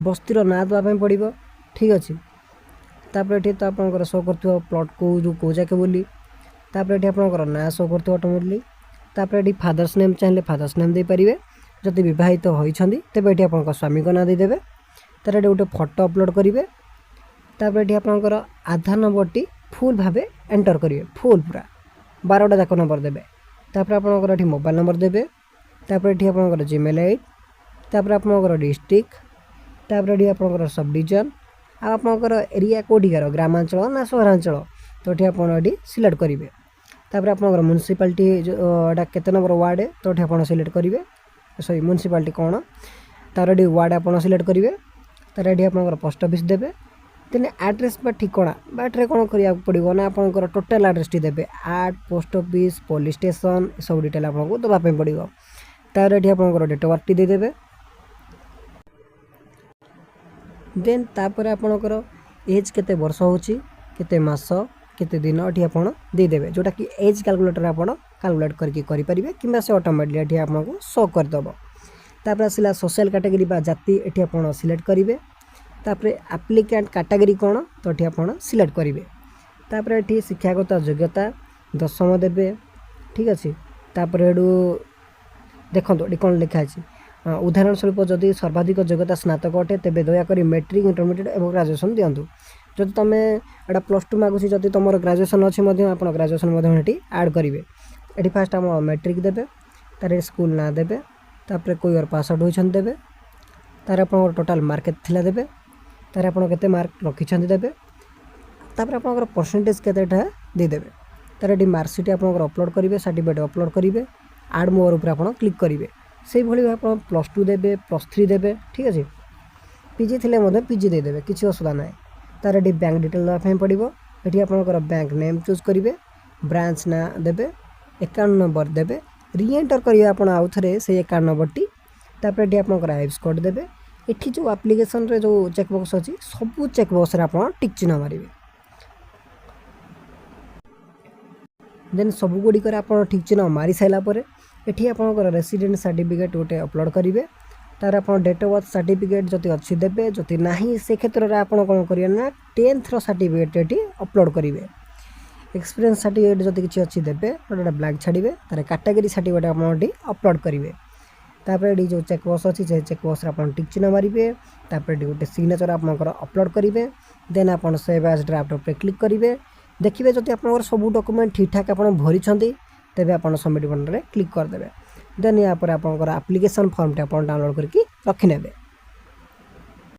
बस्तीर ना देवाई पड़ो। ठीक अच्छे ये तो आप शो कर प्लट कौ जाके बोली ये आपंकर ना शो कर ऑटोमेटिकली ये फादर्स नेम चाहिए फादर्स नेम दे पारे जदि विवाहित होती तेज ये आप स्वामी का ना देदेवे तार ये गोटे फोटो अपलोड करेंगे ये आपंकर आधार नंबर टी फुल भाव एंटर करेंगे फुल पूरा 12टा जाक नंबर देवे आपंकर ये मोबाइल नंबर देवे ये आपंकर जीमेल आईडी आपंकर डिस्ट्रिक्ट ये आपंकर सब डिविजन आपंकर एरिया कौटिकार ग्रामांचल ना सहरांचल तो ये आप सिलेक्ट करेंगे आपंकर म्युनिसिपालिटी जोटा केते नंबर वार्ड तो ये आप सिलेक्ट करेंगे सॉरी म्युनिसिपालिटी कौन तार ये वार्ड आप सिलेक्ट करेंगे तार ये आपंकर पोस्ट ऑफिस देवे देन एड्रेस ठिकाना बाटे कौन करा पड़ो ना आपंकर टोटाल एड्रेस टी देवे art post office police station सब डिटेल आपको देवाई पड़ो तार ये आपंकर डेट ऑफ बर्थ देदेवे देन तापर आपंकर एज केते वर्ष होची केते मास केते दिन ये आप देदेवे जोटा कि एज कैलकुलेटर आप कैलकुलेट करके करेंगे कि से ऑटोमेटिकली ये आपको शो करदेव तापर आसला सोशल कैटेगरी बा जाति ये आप सिलेक्ट करेंगे तापर एप्लिकेंट कैटेगरी कौन तो ये आप सिलेक्ट करेंगे तापर ये शिक्षागत योग्यता 10वीं देवे। ठीक अच्छे तापर देखो ये कौन लिखाई उदाहरण स्वरूप जदि सर्वाधिक योग्यता स्नातक अटे तेज दयाकोरी मैट्रिक इंटरमीडिएट और ग्राजुएसन दिंतु जब तुम एटा +2 मागुची जब तुम ग्राजुएसन अच्छी आप ग्राजुएसन ऐड करेंगे ये फास्ट आम मैट्रिक देवे तार स्कूल ना देवे तापर कोई और पास आउट होती देवे तार आप टोटाल मार्क के देवे तार आप मार्क रखी देवे तापर आप परसेंटेज के देदेवे तार ये मार्कसीट आप अपलोड करेंगे सर्टिफिकेट अपलोड करेंगे आड मोर उपर आप क्लिक करेंगे से भाई आप +2 देवे +3 देवे। ठीक अच्छे पीजी थे पीजी देदेवे किसी असुविधा ना तार ये बैंक डिटेल देवाई पड़ो ये आपंकर बैंक नेम चूज करेंगे ब्रांच ना देवे अकाउंट नंबर देवे रीएंटर करेंगे आप आउ थे से अकाउंट नंबर टी तापर ये आपंकर आईएफएससी कोड देवे ये जो एप्लिकेशन रे जो चेकबक्स अच्छी सबू चेकबक्स आप टिक चिन्ह मारे देन सबुगुड़िक आप ठीक चिन्ह मारी सारापर ये आपंकर रेसिडेंट सर्टिफिकेट गोटे अपलोड करेंगे तार आप डेट ऑफ बर्थ सर्टिफिकेट जदि अच्छी देवे जदि ना से क्षेत्र में आप कौन करेंगे ना 10th सर्टिफिकेट ये अपलोड करेंगे एक्सपीरियंस सर्टिफिकेट जदि किसी अच्छी देवे गोटे ब्लैंक छाड़े तार कैटेगरी सर्टिफिकेट आप अपलोड करेंगे तापर ये जो चेकबक्स अच्छी से चेकबक्स आप टिक चिन्ह मारे तापर गोटे सिग्नेचर आप अपलोड करेंगे देन आप सेव एज ड्राफ्ट पर क्लिक करेंगे देखिए जब आप सब डॉक्यूमेंट ठीक ठाक आप भरी तेज आप सबमिट बटन क्लिक करदे देन यहाँ पर आप एप्लिकेशन फॉर्म आप डाउनलोड करके रखिने।